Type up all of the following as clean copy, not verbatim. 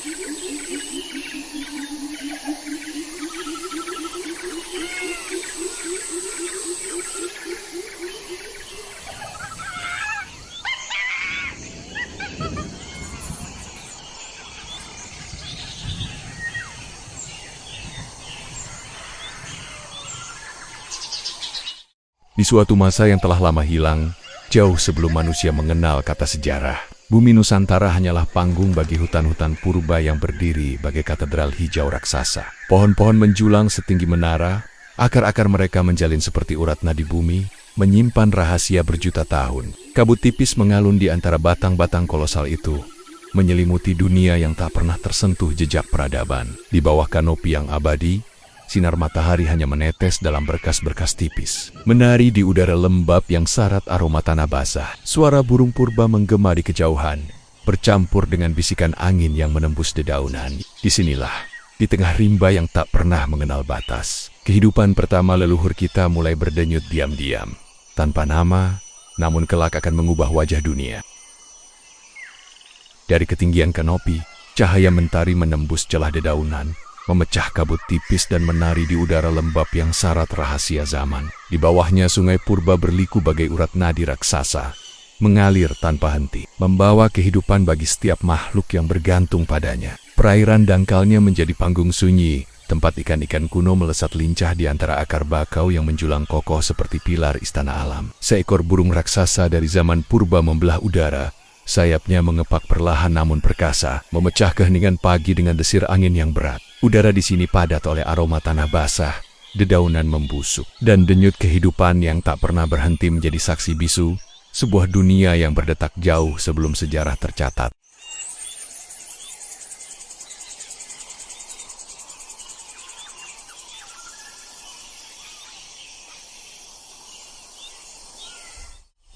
Di suatu masa yang telah lama hilang, jauh sebelum manusia mengenal kata sejarah, bumi Nusantara hanyalah panggung bagi hutan-hutan purba yang berdiri bagai katedral hijau raksasa. Pohon-pohon menjulang setinggi menara, akar-akar mereka menjalin seperti urat nadi bumi, menyimpan rahasia berjuta tahun. Kabut tipis mengalun di antara batang-batang kolosal itu, menyelimuti dunia yang tak pernah tersentuh jejak peradaban. Di bawah kanopi yang abadi, sinar matahari hanya menetes dalam berkas-berkas tipis, menari di udara lembab yang syarat aroma tanah basah. Suara burung purba menggema di kejauhan, bercampur dengan bisikan angin yang menembus dedaunan. Disinilah, di tengah rimba yang tak pernah mengenal batas, kehidupan pertama leluhur kita mulai berdenyut diam-diam, tanpa nama, namun kelak akan mengubah wajah dunia. Dari ketinggian kanopi, cahaya mentari menembus celah dedaunan, memecah kabut tipis dan menari di udara lembab yang syarat rahasia zaman. Di bawahnya sungai purba berliku bagai urat nadi raksasa, mengalir tanpa henti, membawa kehidupan bagi setiap makhluk yang bergantung padanya. Perairan dangkalnya menjadi panggung sunyi, tempat ikan-ikan kuno melesat lincah di antara akar bakau yang menjulang kokoh seperti pilar istana alam. Seekor burung raksasa dari zaman purba membelah udara, sayapnya mengepak perlahan namun perkasa, memecah keheningan pagi dengan desir angin yang berat. Udara di sini padat oleh aroma tanah basah, dedaunan membusuk, dan denyut kehidupan yang tak pernah berhenti menjadi saksi bisu, sebuah dunia yang berdetak jauh sebelum sejarah tercatat.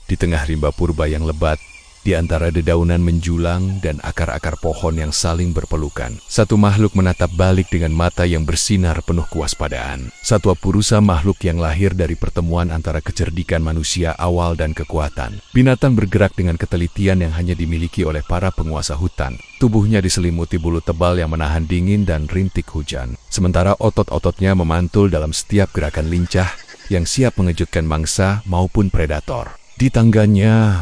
Di tengah rimba purba yang lebat, di antara dedaunan menjulang dan akar-akar pohon yang saling berpelukan, satu makhluk menatap balik dengan mata yang bersinar penuh kewaspadaan. Satwa Purusa, makhluk yang lahir dari pertemuan antara kecerdikan manusia awal dan kekuatan. Binatang bergerak dengan ketelitian yang hanya dimiliki oleh para penguasa hutan. Tubuhnya diselimuti bulu tebal yang menahan dingin dan rintik hujan. Sementara otot-ototnya memantul dalam setiap gerakan lincah yang siap mengejutkan mangsa maupun predator. Di tangannya,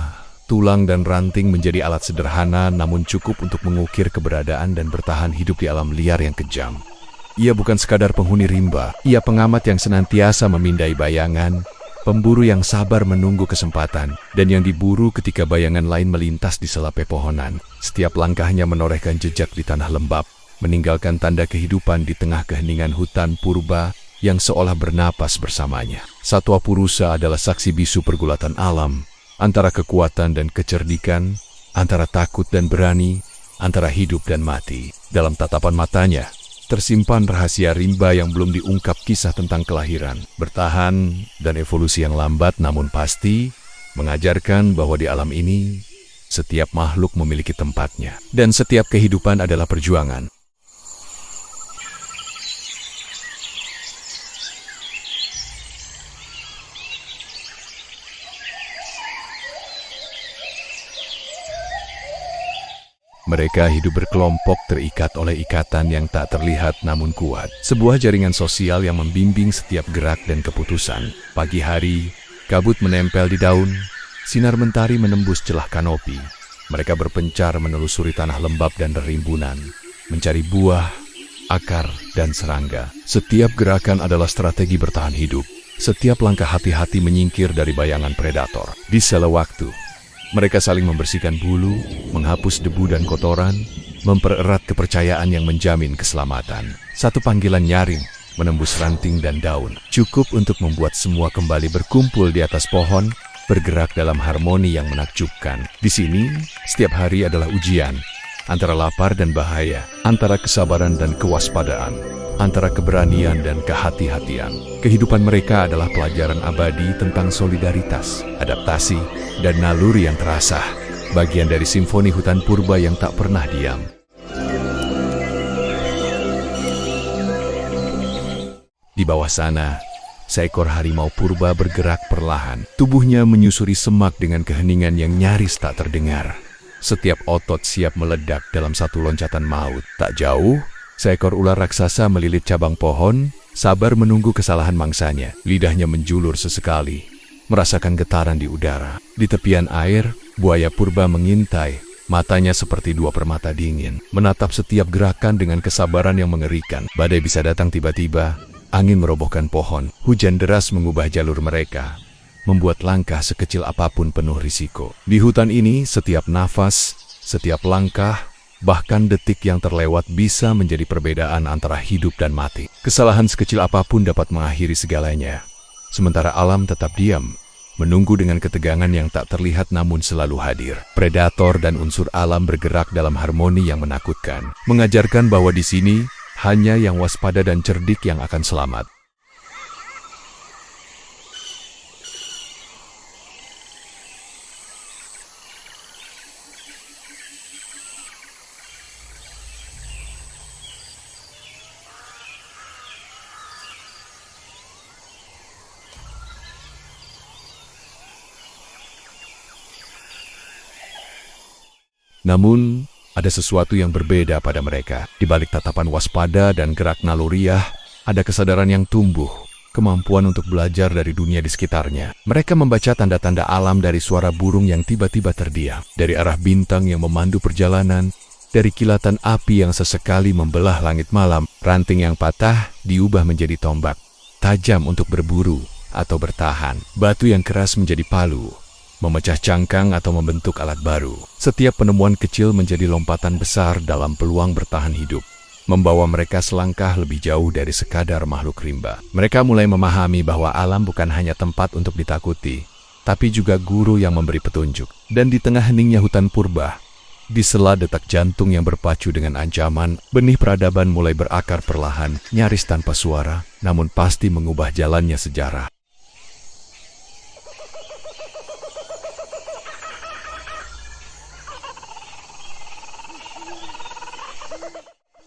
tulang dan ranting menjadi alat sederhana namun cukup untuk mengukir keberadaan dan bertahan hidup di alam liar yang kejam. Ia bukan sekadar penghuni rimba, ia pengamat yang senantiasa memindai bayangan, pemburu yang sabar menunggu kesempatan, dan yang diburu ketika bayangan lain melintas di sela pepohonan. Setiap langkahnya menorehkan jejak di tanah lembab, meninggalkan tanda kehidupan di tengah keheningan hutan purba yang seolah bernapas bersamanya. Satwa Purusa adalah saksi bisu pergulatan alam, antara kekuatan dan kecerdikan, antara takut dan berani, antara hidup dan mati. Dalam tatapan matanya, tersimpan rahasia rimba yang belum diungkap, kisah tentang kelahiran, bertahan, dan evolusi yang lambat namun pasti, mengajarkan bahwa di alam ini, setiap makhluk memiliki tempatnya, dan setiap kehidupan adalah perjuangan. Mereka hidup berkelompok, terikat oleh ikatan yang tak terlihat namun kuat. Sebuah jaringan sosial yang membimbing setiap gerak dan keputusan. Pagi hari, kabut menempel di daun, sinar mentari menembus celah kanopi. Mereka berpencar menelusuri tanah lembab dan rerimbunan, mencari buah, akar, dan serangga. Setiap gerakan adalah strategi bertahan hidup. Setiap langkah hati-hati menyingkir dari bayangan predator. Di sela waktu, mereka saling membersihkan bulu, menghapus debu dan kotoran, mempererat kepercayaan yang menjamin keselamatan. Satu panggilan nyaring, menembus ranting dan daun, cukup untuk membuat semua kembali berkumpul di atas pohon, bergerak dalam harmoni yang menakjubkan. Di sini, setiap hari adalah ujian, antara lapar dan bahaya, antara kesabaran dan kewaspadaan, antara keberanian dan kehati-hatian. Kehidupan mereka adalah pelajaran abadi tentang solidaritas, adaptasi, dan naluri yang terasah, bagian dari simfoni hutan purba yang tak pernah diam. Di bawah sana, seekor harimau purba bergerak perlahan. Tubuhnya menyusuri semak dengan keheningan yang nyaris tak terdengar. Setiap otot siap meledak dalam satu loncatan maut. Tak jauh, seekor ular raksasa melilit cabang pohon, sabar menunggu kesalahan mangsanya. Lidahnya menjulur sesekali, merasakan getaran di udara. Di tepian air, buaya purba mengintai, matanya seperti dua permata dingin, menatap setiap gerakan dengan kesabaran yang mengerikan. Badai bisa datang tiba-tiba, angin merobohkan pohon, hujan deras mengubah jalur mereka, membuat langkah sekecil apapun penuh risiko. Di hutan ini, setiap nafas, setiap langkah, bahkan detik yang terlewat bisa menjadi perbedaan antara hidup dan mati. Kesalahan sekecil apapun dapat mengakhiri segalanya. Sementara alam tetap diam, menunggu dengan ketegangan yang tak terlihat namun selalu hadir. Predator dan unsur alam bergerak dalam harmoni yang menakutkan, mengajarkan bahwa di sini hanya yang waspada dan cerdik yang akan selamat. Namun, ada sesuatu yang berbeda pada mereka. Di balik tatapan waspada dan gerak naluriah, ada kesadaran yang tumbuh, kemampuan untuk belajar dari dunia di sekitarnya. Mereka membaca tanda-tanda alam dari suara burung yang tiba-tiba terdiam, dari arah bintang yang memandu perjalanan, dari kilatan api yang sesekali membelah langit malam. Ranting yang patah diubah menjadi tombak, tajam untuk berburu atau bertahan. Batu yang keras menjadi palu, memecah cangkang atau membentuk alat baru. Setiap penemuan kecil menjadi lompatan besar dalam peluang bertahan hidup, membawa mereka selangkah lebih jauh dari sekadar makhluk rimba. Mereka mulai memahami bahwa alam bukan hanya tempat untuk ditakuti, tapi juga guru yang memberi petunjuk. Dan di tengah heningnya hutan purba, di sela detak jantung yang berpacu dengan ancaman, benih peradaban mulai berakar perlahan, nyaris tanpa suara, namun pasti mengubah jalannya sejarah.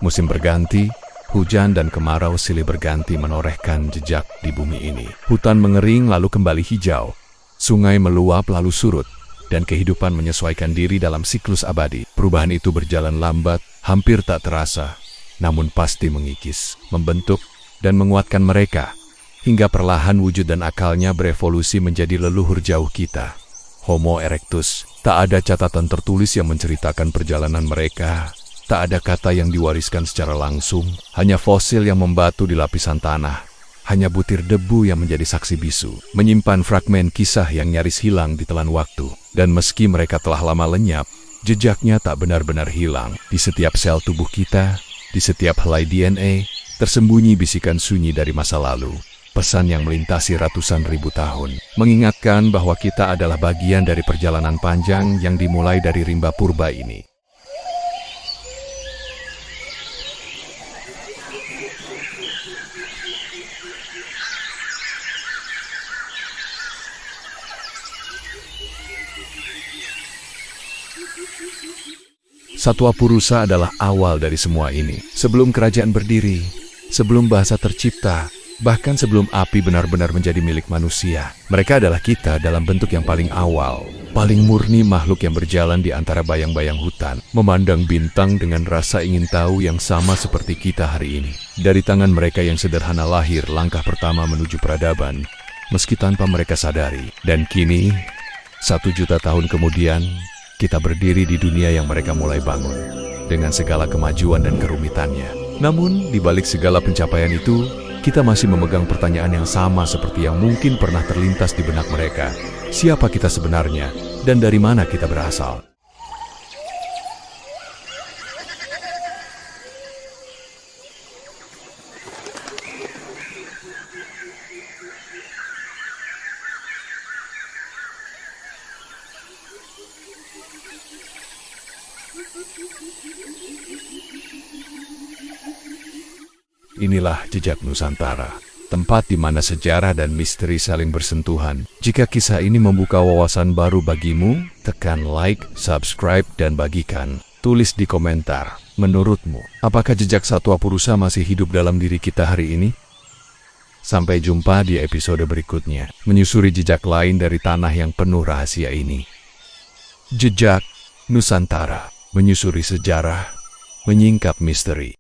Musim berganti, hujan dan kemarau silih berganti menorehkan jejak di bumi ini. Hutan mengering lalu kembali hijau, sungai meluap lalu surut, dan kehidupan menyesuaikan diri dalam siklus abadi. Perubahan itu berjalan lambat, hampir tak terasa, namun pasti mengikis, membentuk, dan menguatkan mereka, hingga perlahan wujud dan akalnya berevolusi menjadi leluhur jauh kita, Homo erectus. Tak ada catatan tertulis yang menceritakan perjalanan mereka. Tak ada kata yang diwariskan secara langsung, hanya fosil yang membatu di lapisan tanah, hanya butir debu yang menjadi saksi bisu, menyimpan fragmen kisah yang nyaris hilang di telan waktu. Dan meski mereka telah lama lenyap, jejaknya tak benar-benar hilang. Di setiap sel tubuh kita, di setiap helai DNA, tersembunyi bisikan sunyi dari masa lalu. Pesan yang melintasi ratusan ribu tahun, mengingatkan bahwa kita adalah bagian dari perjalanan panjang yang dimulai dari rimba purba ini. Satwa Purusa adalah awal dari semua ini. Sebelum kerajaan berdiri, sebelum bahasa tercipta, bahkan sebelum api benar-benar menjadi milik manusia, mereka adalah kita dalam bentuk yang paling awal, paling murni makhluk yang berjalan di antara bayang-bayang hutan, memandang bintang dengan rasa ingin tahu yang sama seperti kita hari ini. Dari tangan mereka yang sederhana lahir langkah pertama menuju peradaban, meski tanpa mereka sadari. Dan kini, 1 juta tahun kemudian, kita berdiri di dunia yang mereka mulai bangun, dengan segala kemajuan dan kerumitannya. Namun, di balik segala pencapaian itu, kita masih memegang pertanyaan yang sama seperti yang mungkin pernah terlintas di benak mereka. Siapa kita sebenarnya, dan dari mana kita berasal? Inilah Jejak Nusantara, tempat di mana sejarah dan misteri saling bersentuhan. Jika kisah ini membuka wawasan baru bagimu, tekan like, subscribe, dan bagikan. Tulis di komentar, menurutmu, apakah jejak Satwa Purusa masih hidup dalam diri kita hari ini? Sampai jumpa di episode berikutnya, menyusuri jejak lain dari tanah yang penuh rahasia ini. Jejak Nusantara, menyusuri sejarah, menyingkap misteri.